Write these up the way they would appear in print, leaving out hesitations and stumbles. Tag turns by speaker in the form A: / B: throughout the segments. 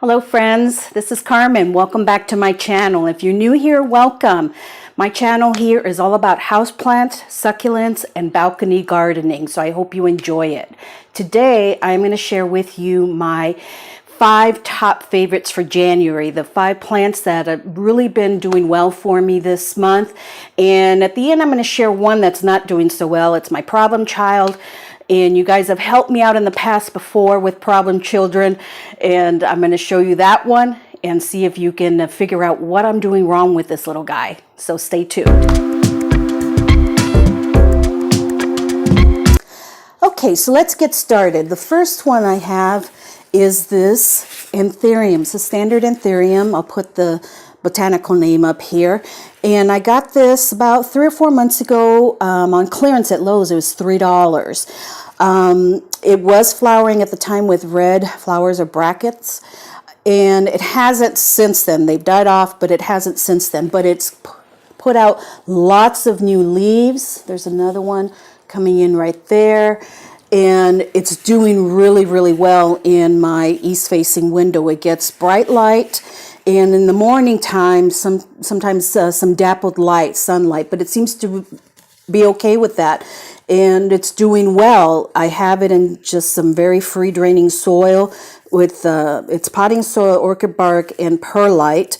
A: Hello friends, this is Carmen. Welcome back to my channel. If you're new here, welcome. My channel here is all about houseplants, succulents, and balcony gardening, so I hope you enjoy it. Today, I'm going to share with you my 5 top favorites for January, the 5 plants that have really been doing well for me this month. And at the end, I'm going to share one that's not doing so well. It's my problem child. And you guys have helped me out in the past before with problem children, and I'm going to show you that one and see if you can figure out what I'm doing wrong with this little guy. So stay tuned. Okay, so let's get started. The first one I have is this Anthurium. It's a standard Anthurium. I'll put the botanical name up here. And I got this about 3 or 4 months ago on clearance at Lowe's. It was $3. It was flowering at the time with red flowers or brackets, and it hasn't since then. They've died off, but it hasn't since then. But it's put out lots of new leaves. There's another one coming in right there. And it's doing really, really well in my east-facing window. It gets bright light, and in the morning time, sometimes some dappled light, sunlight, but it seems to be okay with that. And it's doing well. I have it in just some very free-draining soil with it's potting soil, orchid bark, and perlite.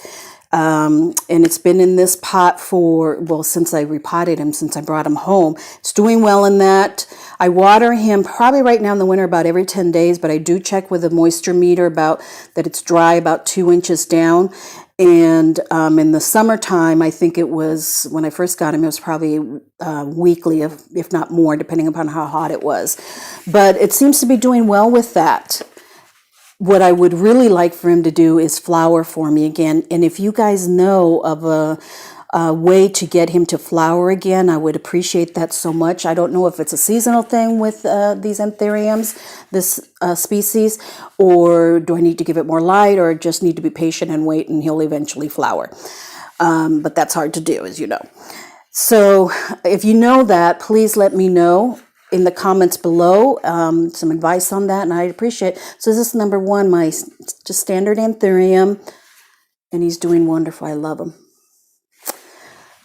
A: And it's been in this pot for, well, since I repotted him, since I brought him home. It's doing well in that. I water him probably right now in the winter about every 10 days, but I do check with a moisture meter about that it's dry about 2 inches down. And in the summertime, I think it was, when I first got him, it was probably weekly, if not more, depending upon how hot it was. But it seems to be doing well with that. What I would really like for him to do is flower for me again. And if you guys know of a way to get him to flower again, I would appreciate that so much. I don't know if it's a seasonal thing with these Anthuriums, this species, or do I need to give it more light, or just need to be patient and wait and he'll eventually flower. But that's hard to do, as you know. So if you know that, please let me know in the comments below, some advice on that, and I'd appreciate it. So this is number 1, my just standard Anthurium, and he's doing wonderful. I love him.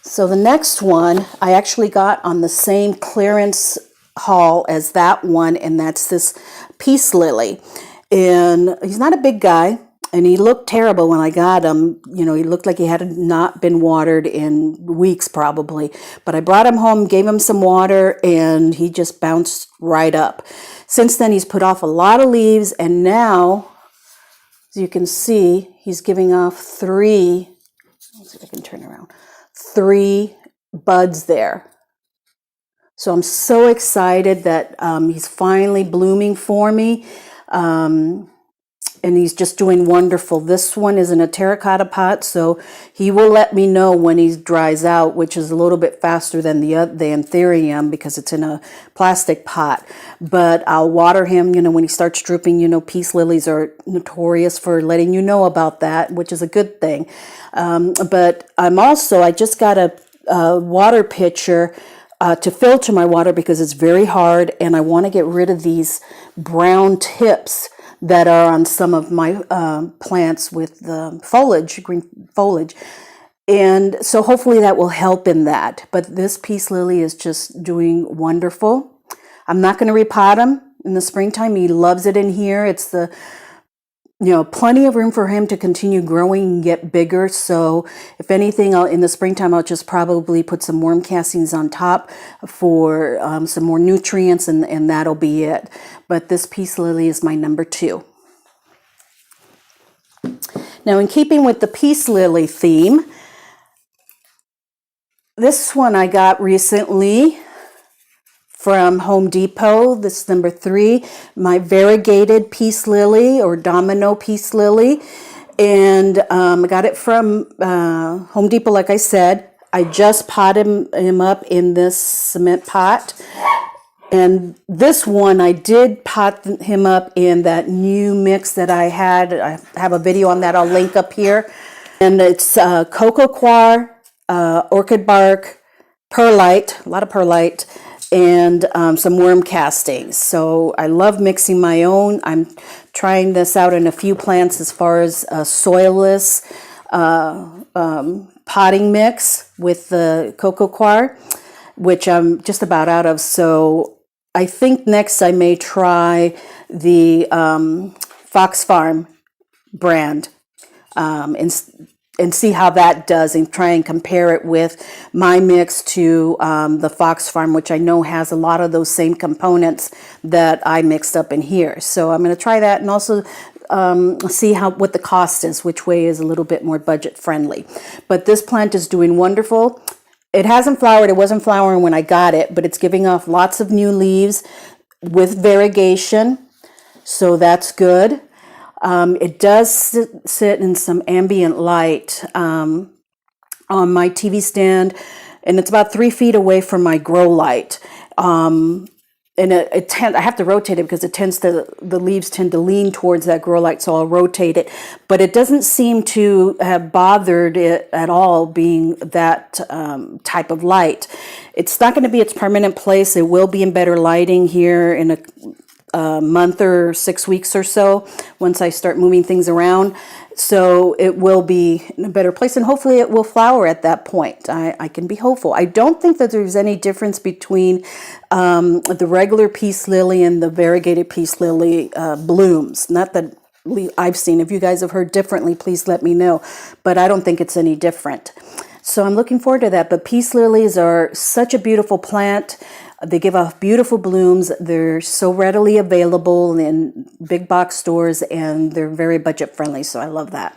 A: So the next one I actually got on the same clearance haul as that one, and that's this peace lily. And he's not a big guy, and he looked terrible when I got him. You know, he looked like he had not been watered in weeks probably. But I brought him home, gave him some water, and he just bounced right up. Since then, he's put off a lot of leaves, and now, as you can see, he's giving off 3, let's see if I can turn around, 3 buds there. So I'm so excited that he's finally blooming for me. And he's just doing wonderful. This one is in a terracotta pot, so he will let me know when he dries out, which is a little bit faster than the Anthurium because it's in a plastic pot. But I'll water him, you know, when he starts drooping. You know, peace lilies are notorious for letting you know about that, which is a good thing. But I just got a water pitcher to filter my water because it's very hard, and I want to get rid of these brown tips that are on some of my plants with the foliage, green foliage. And so hopefully that will help in that. But this peace lily is just doing wonderful. I'm not going to repot him in the springtime. He loves it in here. It's plenty of room for him to continue growing and get bigger. So if anything, in the springtime, I'll just probably put some worm castings on top for some more nutrients, and that'll be it. But this peace lily is my number 2. Now, in keeping with the peace lily theme, this one I got recently from Home Depot. This is number 3, my variegated peace lily, or Domino peace lily. And I got it from Home Depot, like I said. I just potted him up in this cement pot. And this one, I did pot him up in that new mix that I had. I have a video on that I'll link up here. And it's cocoa coir, orchid bark, perlite, a lot of perlite, and some worm castings. So I love mixing my own. I'm trying this out in a few plants as far as Soilless potting mix with the coco coir, which I'm just about out of. So I think next I may try the Fox Farm brand and see how that does, and try and compare it with my mix to the Fox Farm, which I know has a lot of those same components that I mixed up in here. So I'm going to try that, and also see what the cost is, which way is a little bit more budget friendly. But this plant is doing wonderful. It hasn't flowered. It wasn't flowering when I got it, but it's giving off lots of new leaves with variegation, so that's good. It does sit in some ambient light on my TV stand, and it's about 3 feet away from my grow light. And I have to rotate it because the leaves tend to lean towards that grow light, so I'll rotate it. But it doesn't seem to have bothered it at all being that type of light. It's not going to be its permanent place. It will be in better lighting here in a month or 6 weeks or so once I start moving things around. So it will be in a better place, and hopefully it will flower at that point. I can be hopeful. I don't think that there's any difference between the regular peace lily and the variegated peace lily blooms. Not that I've seen. If you guys have heard differently, please let me know. But I don't think it's any different. So I'm looking forward to that. But peace lilies are such a beautiful plant. They give off beautiful blooms. They're so readily available in big box stores, and they're very budget friendly. So I love that.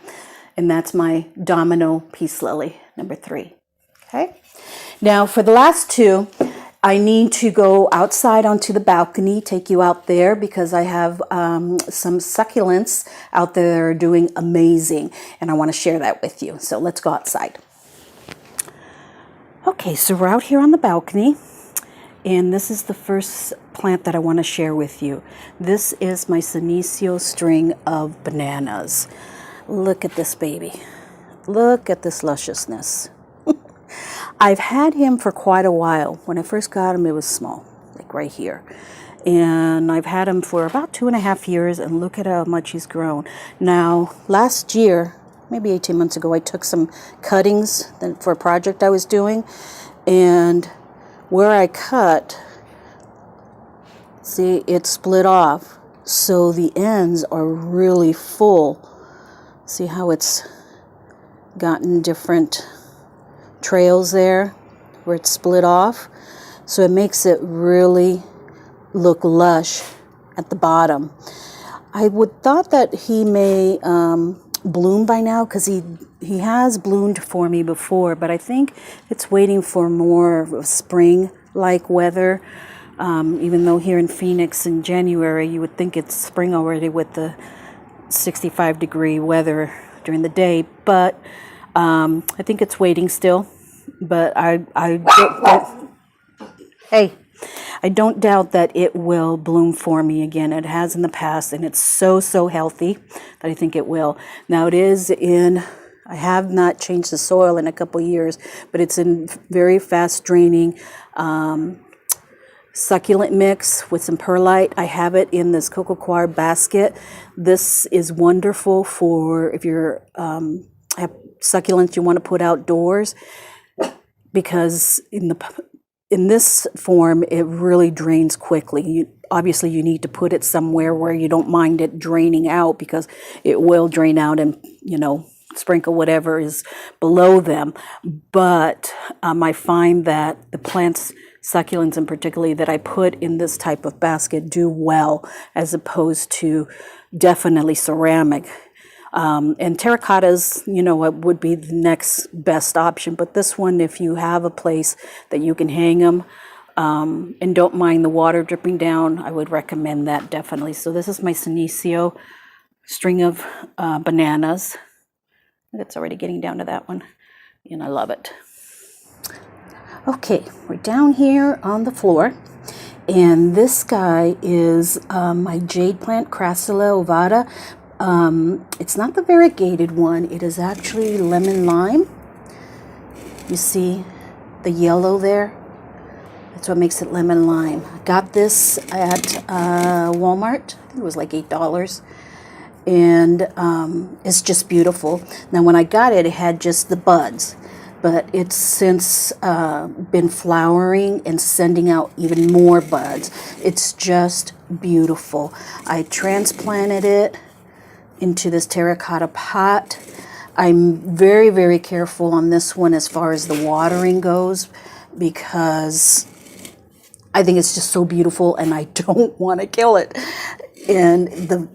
A: And that's my Domino peace lily, number 3. Okay. Now for the last 2, I need to go outside onto the balcony, take you out there, because I have some succulents out there that are doing amazing, and I want to share that with you. So let's go outside. Okay, so we're out here on the balcony. And this is the first plant that I want to share with you. This is my Senecio string of bananas. Look at this baby. Look at this lusciousness. I've had him for quite a while. When I first got him, it was small, like right here. And I've had him for about 2.5 years, and look at how much he's grown. Now, last year, maybe 18 months ago, I took some cuttings for a project I was doing, and where I cut, see, it split off, so the ends are really full. See how it's gotten different trails there where it's split off? So it makes it really look lush at the bottom. I would thought that he may bloom by now, because he has bloomed for me before, but I think it's waiting for more spring-like weather. Even though here in Phoenix in January, you would think it's spring already with the 65-degree weather during the day, but I think it's waiting still. But I don't doubt that it will bloom for me again. It has in the past, and it's so healthy that I think it will. Now it is I have not changed the soil in a couple years, but it's in very fast draining succulent mix with some perlite. I have it in this coco coir basket. This is wonderful for if you're have succulents you want to put outdoors, because in this form, it really drains quickly. Obviously, you need to put it somewhere where you don't mind it draining out, because it will drain out and, sprinkle whatever is below them. But I find that the plants, succulents in particularly, that I put in this type of basket do well, as opposed to definitely ceramic. And terracottas, would be the next best option. But this one, if you have a place that you can hang them and don't mind the water dripping down, I would recommend that definitely. So this is my Senecio string of bananas. It's already getting down to that one, and I love it. Okay, we're down here on the floor. And this guy is my jade plant, Crassula ovata. It's not the variegated one. It is actually lemon lime. You see the yellow there? That's what makes it lemon lime. I got this at Walmart. I think it was like $8. and it's just beautiful. Now when I got it, it had just the buds, but it's since been flowering and sending out even more buds. It's just beautiful. I transplanted it into this terracotta pot. I'm very, very careful on this one as far as the watering goes, because I think it's just so beautiful and I don't want to kill it. And the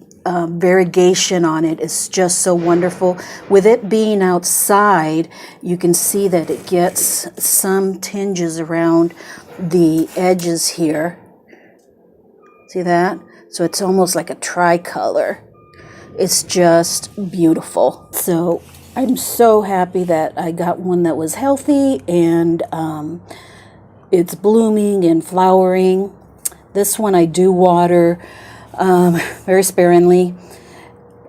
A: variegation on it is just so wonderful. With it being outside, you can see that it gets some tinges around the edges here. See that? So it's almost like a tricolor. It's just beautiful. So I'm so happy that I got one that was healthy, and it's blooming and flowering. This one I do water very sparingly.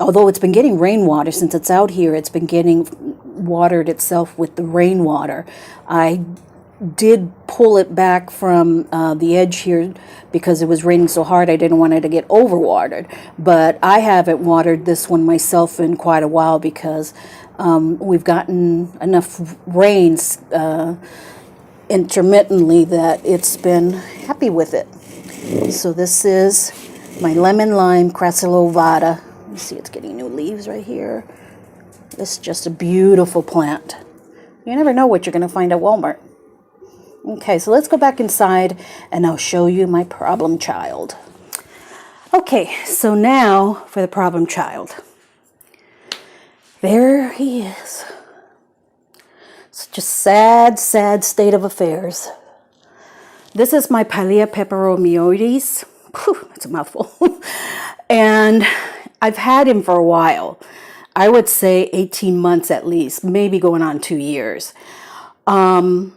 A: Although it's been getting rainwater since it's out here, it's been getting watered itself with the rainwater. I did pull it back from the edge here because it was raining so hard I didn't want it to get overwatered. But I haven't watered this one myself in quite a while because we've gotten enough rains intermittently that it's been happy with it. So this is my lemon lime Crassula ovata. You see it's getting new leaves right here. It's just a beautiful plant. You never know what you're going to find at Walmart. Okay, so let's go back inside and I'll show you my problem child. Okay, so now for the problem child. There he is. Such a sad, sad state of affairs. This is my Pilea Peperomioides. Whew, that's a mouthful. And I've had him for a while. I would say 18 months at least, maybe going on 2 years. I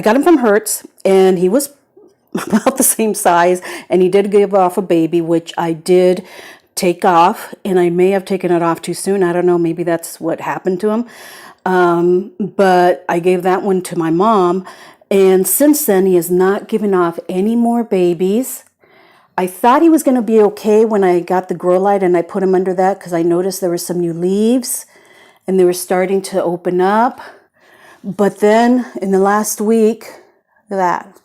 A: got him from Hirt, and he was about the same size, and he did give off a baby, which I did take off, and I may have taken it off too soon. I don't know, maybe that's what happened to him. But I gave that one to my mom, and since then he has not given off any more babies. I thought he was going to be okay when I got the grow light and I put him under that because I noticed there were some new leaves and they were starting to open up. But then in the last week, look at that.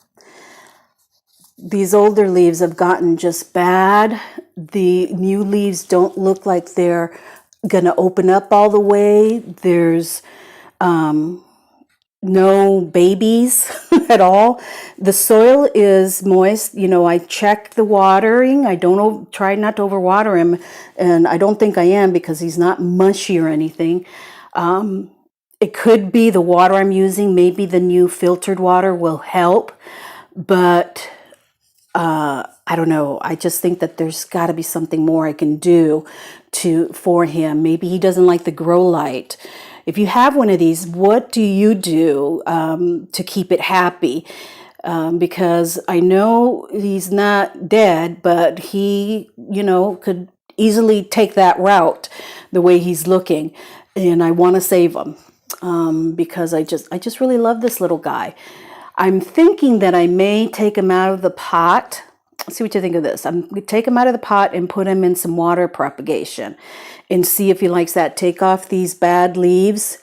A: These older leaves have gotten just bad. The new leaves don't look like they're going to open up all the way. There's no babies at all. The soil is moist. You know, I check the watering. I don't try not to overwater him, and I don't think I am because he's not mushy or anything. It could be the water I'm using. Maybe the new filtered water will help, but I don't know. I just think that there's got to be something more I can do for him. Maybe he doesn't like the grow light. If you have one of these, what do you do to keep it happy? Because I know he's not dead, but he, you know, could easily take that route the way he's looking. And I want to save him because I just really love this little guy. I'm thinking that I may take him out of the pot. Let's see what you think of this. I'm going to take him out of the pot and put him in some water propagation and see if he likes that. Take off these bad leaves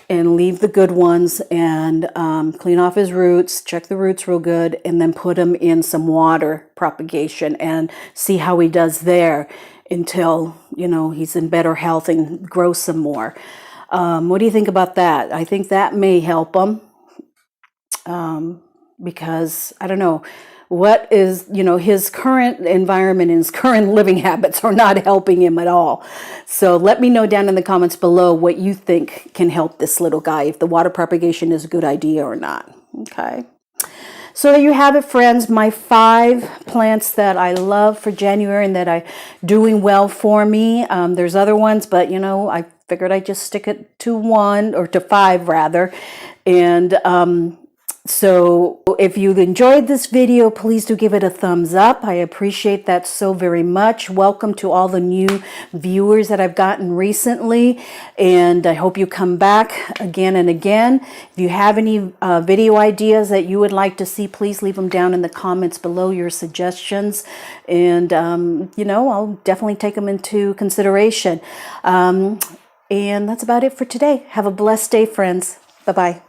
A: and leave the good ones, and clean off his roots, check the roots real good, and then put him in some water propagation and see how he does there until, you know, he's in better health and grow some more. What do you think about that? I think that may help him. Because I don't know what is, you know, his current environment and his current living habits are not helping him at all. So let me know down in the comments below what you think can help this little guy, if the water propagation is a good idea or not. Okay. So there you have it, friends. My 5 plants that I love for January and that are doing well for me. There's other ones, but you know, I figured I'd just stick it to 1 or to 5 rather. And, So if you enjoyed this video, please do give it a thumbs up. I appreciate that so very much. Welcome to all the new viewers that I've gotten recently, and I hope you come back again and again. If you have any video ideas that you would like to see, please leave them down in the comments below, your suggestions, and you know, I'll definitely take them into consideration. And that's about it for today. Have a blessed day, friends. Bye-bye.